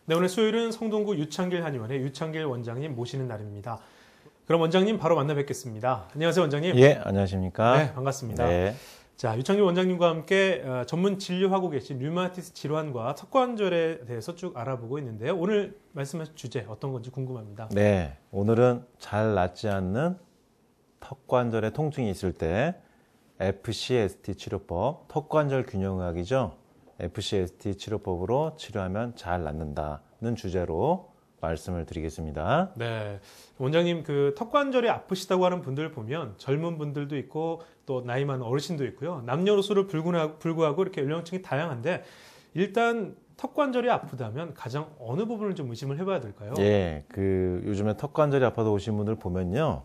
네, 오늘 수요일은 성동구 유창길 한의원의 유창길 원장님 모시는 날입니다. 그럼 원장님 바로 만나 뵙겠습니다. 안녕하세요, 원장님. 예, 안녕하십니까? 네, 반갑습니다. 네. 자, 유창길 원장님과 함께 전문 진료하고 계신 류마티스 질환과 턱관절에 대해서 쭉 알아보고 있는데요. 오늘 말씀하신 주제 어떤 건지 궁금합니다. 네, 오늘은 잘 낫지 않는 턱관절에 통증이 있을 때 FCST 치료법, 턱관절 균형의학이죠. FCST 치료법으로 치료하면 잘 낫는다는 주제로 말씀을 드리겠습니다. 네, 원장님 그 턱관절이 아프시다고 하는 분들 보면 젊은 분들도 있고 또 나이 많은 어르신도 있고요. 남녀노소를 불구하고 이렇게 연령층이 다양한데 일단 턱관절이 아프다면 가장 어느 부분을 좀 의심을 해봐야 될까요? 예, 요즘에 턱관절이 아파서 오신 분들 보면요.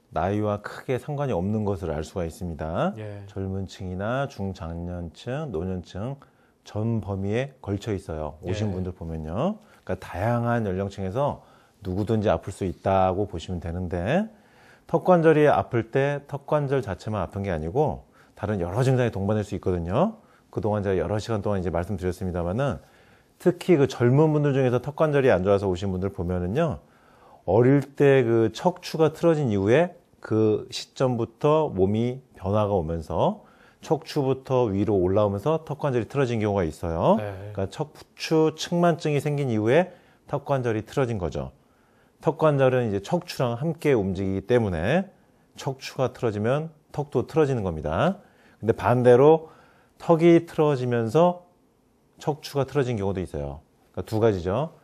나이와 크게 상관이 없는 것을 알 수가 있습니다. 예. 젊은 층이나 중장년층, 노년층 전 범위에 걸쳐 있어요. 오신 예. 분들 보면요. 그러니까 다양한 연령층에서 누구든지 아플 수 있다고 보시면 되는데 턱관절이 아플 때 턱관절 자체만 아픈 게 아니고 다른 여러 증상이 동반될 수 있거든요. 그동안 제가 여러 시간 동안 이제 말씀드렸습니다만은 특히 그 젊은 분들 중에서 턱관절이 안 좋아서 오신 분들 보면은요. 어릴 때 그 척추가 틀어진 이후에 그 시점부터 몸이 변화가 오면서 척추부터 위로 올라오면서 턱관절이 틀어진 경우가 있어요. 네. 그러니까 척추 측만증이 생긴 이후에 턱관절이 틀어진 거죠. 턱관절은 이제 척추랑 함께 움직이기 때문에 척추가 틀어지면 턱도 틀어지는 겁니다. 근데 반대로 턱이 틀어지면서 척추가 틀어진 경우도 있어요. 그러니까 두 가지죠.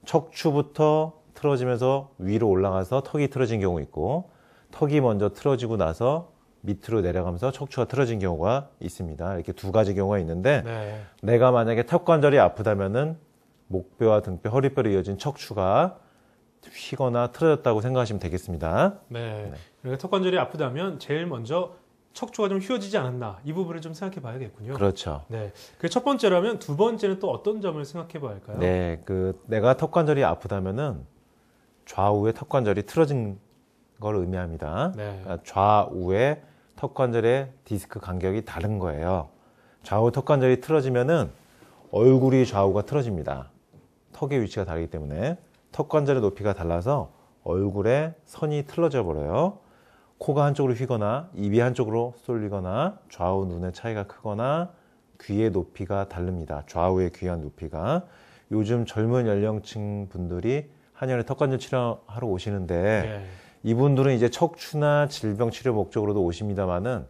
척추부터 틀어지면서 위로 올라가서 턱이 틀어진 경우 있고 턱이 먼저 틀어지고 나서 밑으로 내려가면서 척추가 틀어진 경우가 있습니다. 이렇게 두 가지 경우가 있는데 네. 내가 만약에 턱관절이 아프다면은 목뼈와 등뼈, 허리뼈로 이어진 척추가 휘거나 틀어졌다고 생각하시면 되겠습니다. 네. 그러니까 턱관절이 아프다면 제일 먼저 척추가 좀 휘어지지 않았나 이 부분을 좀 생각해 봐야겠군요. 그렇죠. 네. 그 첫 번째라면 두 번째는 또 어떤 점을 생각해 봐야 할까요? 네, 내가 턱관절이 아프다면은 좌우에 턱관절이 틀어진 걸 의미합니다. 네. 그러니까 좌우에 턱관절의 디스크 간격이 다른 거예요. 좌우 턱관절이 틀어지면은 얼굴이 좌우가 틀어집니다. 턱의 위치가 다르기 때문에 턱관절의 높이가 달라서 얼굴에 선이 틀어져 버려요. 코가 한쪽으로 휘거나 입이 한쪽으로 쏠리거나 좌우 눈의 차이가 크거나 귀의 높이가 다릅니다. 좌우의 귀의 높이가. 요즘 젊은 연령층 분들이 한의원에 턱관절 치료하러 오시는데 네. 이분들은 이제 척추나 질병 치료 목적으로도 오십니다만은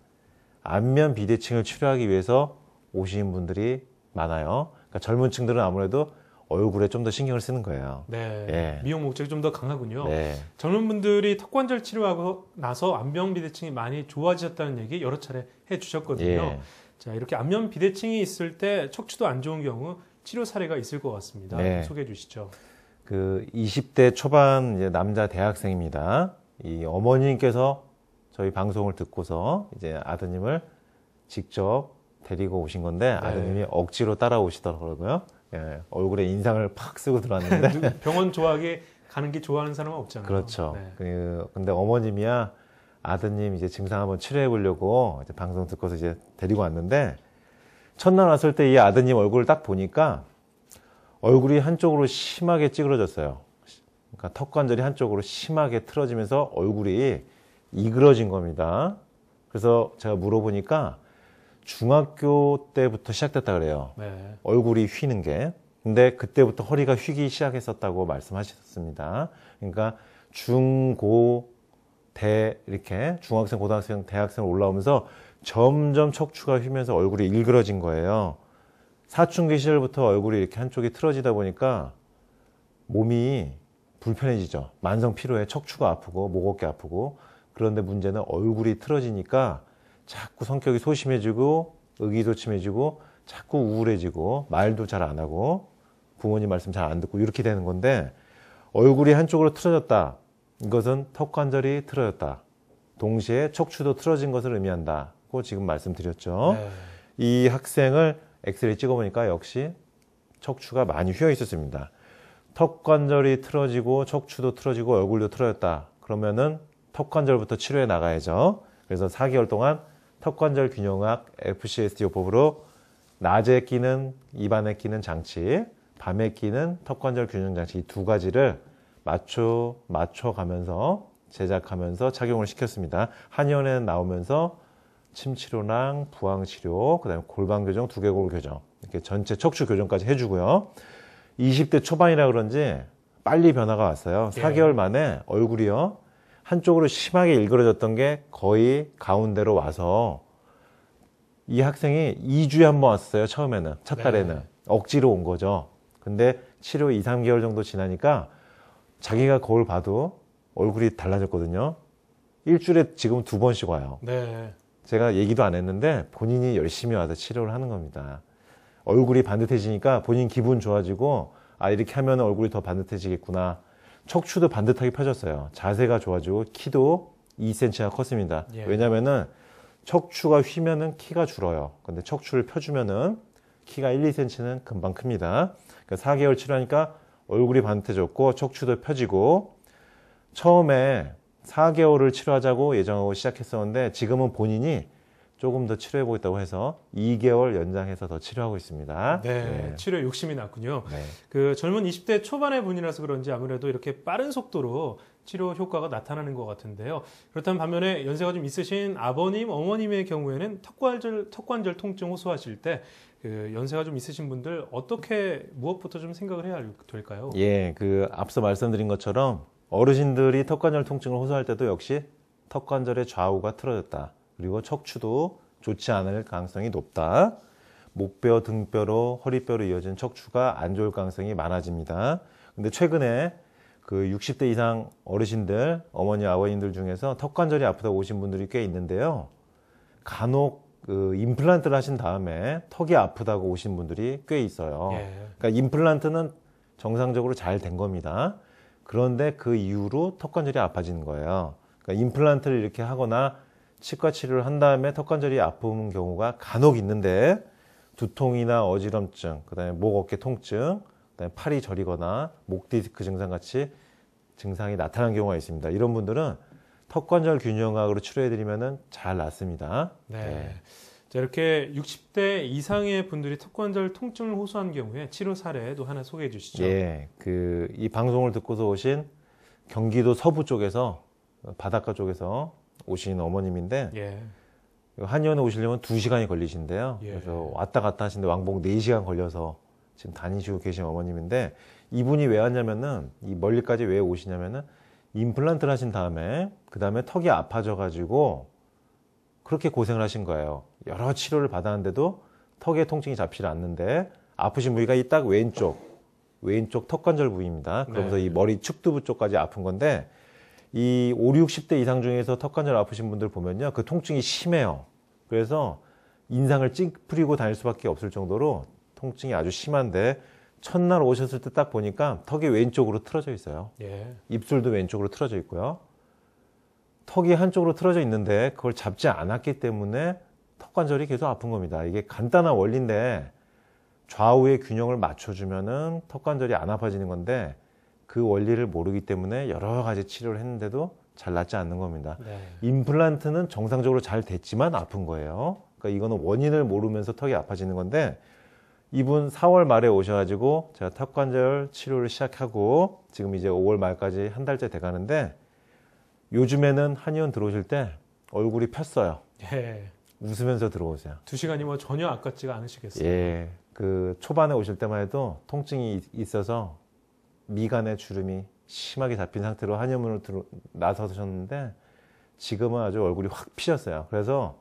안면 비대칭을 치료하기 위해서 오신 분들이 많아요. 그러니까 젊은 층들은 아무래도 얼굴에 좀 더 신경을 쓰는 거예요. 네. 예. 미용 목적이 좀 더 강하군요. 네. 젊은 분들이 턱관절 치료하고 나서 안면 비대칭이 많이 좋아지셨다는 얘기 여러 차례 해 주셨거든요. 예. 자, 이렇게 안면 비대칭이 있을 때 척추도 안 좋은 경우 치료 사례가 있을 것 같습니다. 네. 소개해 주시죠. 20대 초반 이제 남자 대학생입니다. 이 어머님께서 저희 방송을 듣고서 이제 아드님을 직접 데리고 오신 건데 네. 아드님이 억지로 따라오시더라고요. 예, 얼굴에 인상을 팍 쓰고 들어왔는데 병원 좋아하게 가는 게 좋아하는 사람은 없잖아요. 그렇죠. 네. 근데 어머님이야 아드님 이제 증상 한번 치료해 보려고 이제 방송 듣고서 이제 데리고 왔는데 첫날 왔을 때 이 아드님 얼굴을 딱 보니까 얼굴이 한쪽으로 심하게 찌그러졌어요. 그러니까 턱관절이 한쪽으로 심하게 틀어지면서 얼굴이 이그러진 겁니다. 그래서 제가 물어보니까 중학교 때부터 시작됐다 그래요. 네. 얼굴이 휘는 게. 근데 그때부터 허리가 휘기 시작했었다고 말씀하셨습니다. 그러니까 중, 고, 대 이렇게 중학생, 고등학생, 대학생 올라오면서 점점 척추가 휘면서 얼굴이 일그러진 거예요. 사춘기 시절부터 얼굴이 이렇게 한쪽이 틀어지다 보니까 몸이 불편해지죠. 만성 피로에 척추가 아프고 목 어깨 아프고. 그런데 문제는 얼굴이 틀어지니까 자꾸 성격이 소심해지고 의기소침해지고 자꾸 우울해지고 말도 잘 안 하고 부모님 말씀 잘 안 듣고 이렇게 되는 건데 얼굴이 한쪽으로 틀어졌다. 이것은 턱관절이 틀어졌다. 동시에 척추도 틀어진 것을 의미한다고 지금 말씀드렸죠. 네. 이 학생을 엑스레이 찍어보니까 역시 척추가 많이 휘어 있었습니다. 턱관절이 틀어지고 척추도 틀어지고 얼굴도 틀어졌다. 그러면은 턱관절부터 치료해 나가야죠. 그래서 4개월 동안 턱관절 균형학 FCST 요법으로 낮에 끼는 입안에 끼는 장치, 밤에 끼는 턱관절 균형 장치 이 두 가지를 맞춰가면서 제작하면서 착용을 시켰습니다. 한의원에 나오면서 침 치료랑 부항 치료, 그다음에 골반 교정, 두개골 교정 이렇게 전체 척추 교정까지 해주고요. 20대 초반이라 그런지 빨리 변화가 왔어요. 4개월 만에 얼굴이요 한쪽으로 심하게 일그러졌던 게 거의 가운데로 와서 이 학생이 2주에 한 번 왔어요. 처음에는 첫 달에는 억지로 온 거죠. 근데 치료 2, 3개월 정도 지나니까 자기가 거울 봐도 얼굴이 달라졌거든요. 일주일에 지금 2번씩 와요. 네. 제가 얘기도 안 했는데 본인이 열심히 와서 치료를 하는 겁니다. 얼굴이 반듯해지니까 본인 기분 좋아지고 아 이렇게 하면 얼굴이 더 반듯해지겠구나. 척추도 반듯하게 펴졌어요. 자세가 좋아지고 키도 2cm가 컸습니다. 왜냐면은 척추가 휘면은 키가 줄어요. 근데 척추를 펴주면은 키가 1, 2cm는 금방 큽니다. 그러니까 4개월 치료하니까 얼굴이 반듯해졌고 척추도 펴지고 처음에 4개월을 치료하자고 예정하고 시작했었는데 지금은 본인이 조금 더 치료해보겠다고 해서 2개월 연장해서 더 치료하고 있습니다. 네, 치료 욕심이 났군요. 네. 그 젊은 20대 초반의 분이라서 그런지 아무래도 이렇게 빠른 속도로 치료 효과가 나타나는 것 같은데요. 그렇다면 반면에 연세가 좀 있으신 아버님, 어머님의 경우에는 턱관절 통증 호소하실 때 그 연세가 좀 있으신 분들 어떻게 무엇부터 좀 생각을 해야 될까요? 예, 그 앞서 말씀드린 것처럼 어르신들이 턱관절 통증을 호소할 때도 역시 턱관절의 좌우가 틀어졌다. 그리고 척추도 좋지 않을 가능성이 높다. 목뼈, 등뼈로 허리뼈로 이어진 척추가 안 좋을 가능성이 많아집니다. 근데 최근에 그 60대 이상 어르신들, 어머니, 아버님들 중에서 턱관절이 아프다고 오신 분들이 꽤 있는데요. 간혹 그 임플란트를 하신 다음에 턱이 아프다고 오신 분들이 꽤 있어요. 그러니까 임플란트는 정상적으로 잘 된 겁니다. 그런데 그 이후로 턱관절이 아파지는 거예요. 그러니까 임플란트를 이렇게 하거나 치과 치료를 한 다음에 턱관절이 아픈 경우가 간혹 있는데 두통이나 어지럼증, 그다음에 목 어깨 통증, 그다음에 팔이 저리거나 목 디스크 증상 같이 증상이 나타나는 경우가 있습니다. 이런 분들은 턱관절 균형학으로 치료해드리면 잘 낫습니다. 네. 자, 이렇게 60대 이상의 분들이 턱관절 통증을 호소한 경우에 치료 사례도 하나 소개해 주시죠. 예, 이 방송을 듣고서 오신 경기도 서부 쪽에서 바닷가 쪽에서 오신 어머님인데 한의원에 오시려면 2시간이 걸리신데요. 그래서 왔다 갔다 하시는데 왕복 4시간 걸려서 지금 다니시고 계신 어머님인데 이분이 왜 왔냐면은 이 멀리까지 왜 오시냐면은 임플란트를 하신 다음에 그 다음에 턱이 아파져가지고 그렇게 고생을 하신 거예요. 여러 치료를 받았는데도 턱에 통증이 잡히지 않는데 아프신 부위가 이 딱 왼쪽 턱관절 부위입니다. 그러면서 이 머리 측두부 쪽까지 아픈 건데 이 5, 60대 이상 중에서 턱관절 아프신 분들 보면요. 그 통증이 심해요. 그래서 인상을 찡그리고 다닐 수밖에 없을 정도로 통증이 아주 심한데 첫날 오셨을 때 딱 보니까 턱이 왼쪽으로 틀어져 있어요. 입술도 왼쪽으로 틀어져 있고요. 턱이 한쪽으로 틀어져 있는데 그걸 잡지 않았기 때문에 턱관절이 계속 아픈 겁니다. 이게 간단한 원리인데 좌우의 균형을 맞춰주면은 턱관절이 안 아파지는 건데 그 원리를 모르기 때문에 여러 가지 치료를 했는데도 잘 낫지 않는 겁니다. 임플란트는 정상적으로 잘 됐지만 아픈 거예요. 그러니까 이거는 원인을 모르면서 턱이 아파지는 건데 이분 4월 말에 오셔가지고 제가 턱관절 치료를 시작하고 지금 이제 5월 말까지 한 달째 돼가는데 요즘에는 한의원 들어오실 때 얼굴이 폈어요. 웃으면서 들어오세요. 2시간이 뭐 전혀 아깝지가 않으시겠어요. 예, 그 초반에 오실 때만 해도 통증이 있어서 미간에 주름이 심하게 잡힌 상태로 한의원으로 나서셨는데 지금은 아주 얼굴이 확 피셨어요. 그래서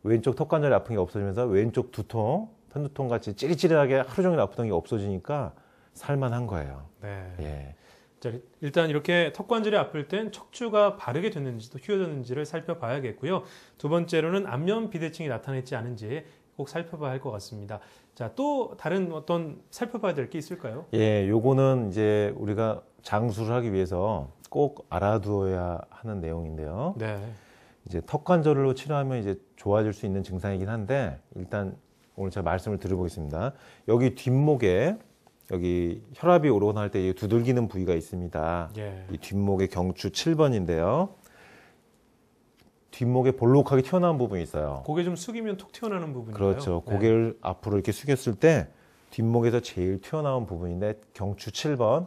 왼쪽 턱관절이 아픈 게 없어지면서 왼쪽 두통, 편두통 같이 찌릿찌릿하게 하루 종일 아프던 게 없어지니까 살만한 거예요. 자, 일단 이렇게 턱관절이 아플 땐 척추가 바르게 됐는지도 휘어졌는지를 살펴봐야겠고요. 두 번째로는 안면 비대칭이 나타나지 않은지 꼭 살펴봐야 할 것 같습니다. 자, 또 다른 어떤 살펴봐야 될 게 있을까요? 예, 요거는 이제 우리가 장수를 하기 위해서 꼭 알아두어야 하는 내용인데요. 이제 턱관절로 치료하면 이제 좋아질 수 있는 증상이긴 한데 일단 오늘 제가 말씀을 드려보겠습니다. 여기 뒷목에 여기 혈압이 오르거나 할 때 두들기는 부위가 있습니다. 이 뒷목의 경추 7번인데요. 뒷목에 볼록하게 튀어나온 부분이 있어요. 고개 좀 숙이면 톡 튀어나오는 부분인가요? 그렇죠. 고개를 앞으로 이렇게 숙였을 때 뒷목에서 제일 튀어나온 부분인데 경추 7번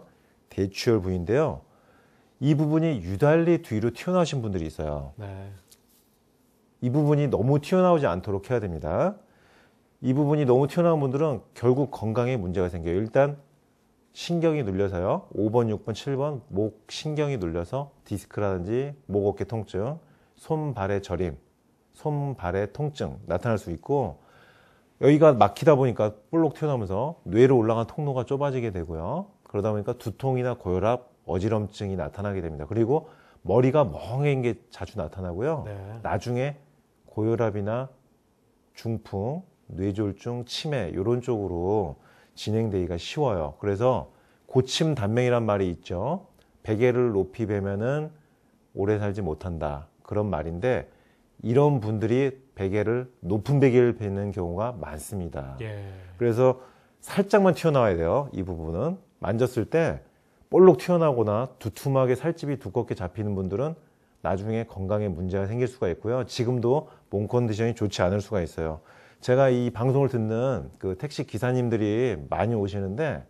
대추혈 부위인데요. 이 부분이 유달리 뒤로 튀어나오신 분들이 있어요. 네. 이 부분이 너무 튀어나오지 않도록 해야 됩니다. 이 부분이 너무 튀어나온 분들은 결국 건강에 문제가 생겨요. 일단 신경이 눌려서요. 5번, 6번, 7번 목 신경이 눌려서 디스크라든지 목 어깨 통증, 손발의 저림, 손발의 통증 나타날 수 있고, 여기가 막히다 보니까 볼록 튀어나오면서 뇌로 올라간 통로가 좁아지게 되고요. 그러다 보니까 두통이나 고혈압, 어지럼증이 나타나게 됩니다. 그리고 머리가 멍해진 게 자주 나타나고요. 네. 나중에 고혈압이나 중풍, 뇌졸중, 치매 이런 쪽으로 진행되기가 쉬워요. 그래서 고침 단명이란 말이 있죠. 베개를 높이 베면은 오래 살지 못한다. 그런 말인데 이런 분들이 높은 베개를 베는 경우가 많습니다. 예. 그래서 살짝만 튀어나와야 돼요. 이 부분은 만졌을 때 볼록 튀어나오거나 두툼하게 살집이 두껍게 잡히는 분들은 나중에 건강에 문제가 생길 수가 있고요. 지금도 몸 컨디션이 좋지 않을 수가 있어요. 제가 이 방송을 듣는 그 택시 기사님들이 많이 오시는데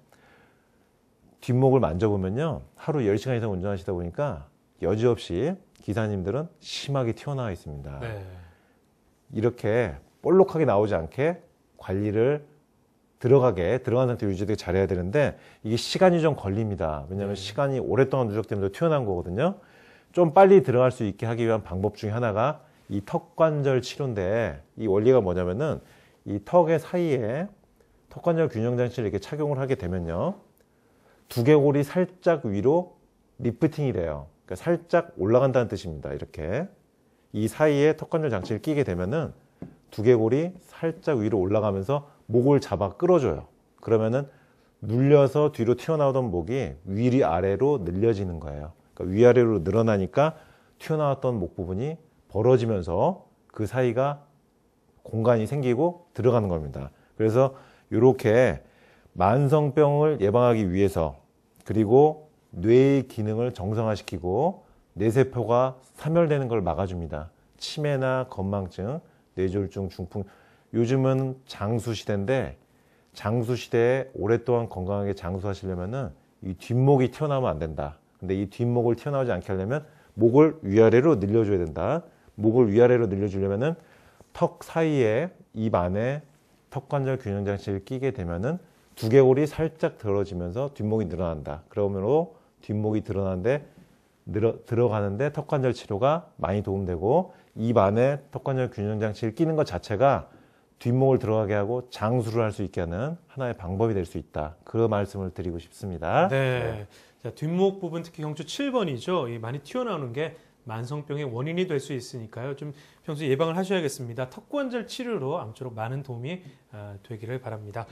뒷목을 만져보면요. 하루 10시간 이상 운전하시다 보니까 여지없이 기사님들은 심하게 튀어나와 있습니다. 네. 이렇게 볼록하게 나오지 않게 관리를 들어간 상태 유지되게 잘해야 되는데 이게 시간이 좀 걸립니다. 왜냐하면 시간이 오랫동안 누적되면서 튀어나온 거거든요. 좀 빨리 들어갈 수 있게 하기 위한 방법 중에 하나가 이 턱관절 치료인데, 이 원리가 뭐냐면은 이 턱의 사이에 턱관절 균형 장치를 이렇게 착용을 하게 되면요. 두개골이 살짝 위로 리프팅이 돼요. 그러니까 살짝 올라간다는 뜻입니다. 이렇게 이 사이에 턱관절 장치를 끼게 되면은 두개골이 살짝 위로 올라가면서 목을 잡아 끌어줘요. 그러면은 눌려서 뒤로 튀어나오던 목이 위아래로 늘려지는 거예요. 그러니까 위아래로 늘어나니까 튀어나왔던 목 부분이 벌어지면서 그 사이가 공간이 생기고 들어가는 겁니다. 그래서 이렇게 만성병을 예방하기 위해서, 그리고 뇌의 기능을 정상화시키고 뇌세포가 사멸되는 걸 막아줍니다. 치매나 건망증, 뇌졸중, 중풍. 요즘은 장수시대인데 장수시대에 오랫동안 건강하게 장수하시려면은 이 뒷목이 튀어나오면 안 된다. 근데 이 뒷목을 튀어나오지 않게 하려면 목을 위아래로 늘려줘야 된다. 목을 위아래로 늘려주려면은 턱 사이에 입 안에 턱관절 균형 장치를 끼게 되면은 두개골이 살짝 들어지면서 뒷목이 늘어난다. 그러므로 뒷목이 들어가는데 턱관절 치료가 많이 도움되고, 입 안에 턱관절 균형 장치를 끼는 것 자체가 뒷목을 들어가게 하고 장수를 할 수 있게 하는 하나의 방법이 될 수 있다. 그 말씀을 드리고 싶습니다. 네. 자, 뒷목 부분 특히 경추 7번이죠. 이 많이 튀어나오는 게 만성병의 원인이 될 수 있으니까요. 좀 평소에 예방을 하셔야겠습니다. 턱관절 치료로 아무쪼록 많은 도움이 되기를 바랍니다.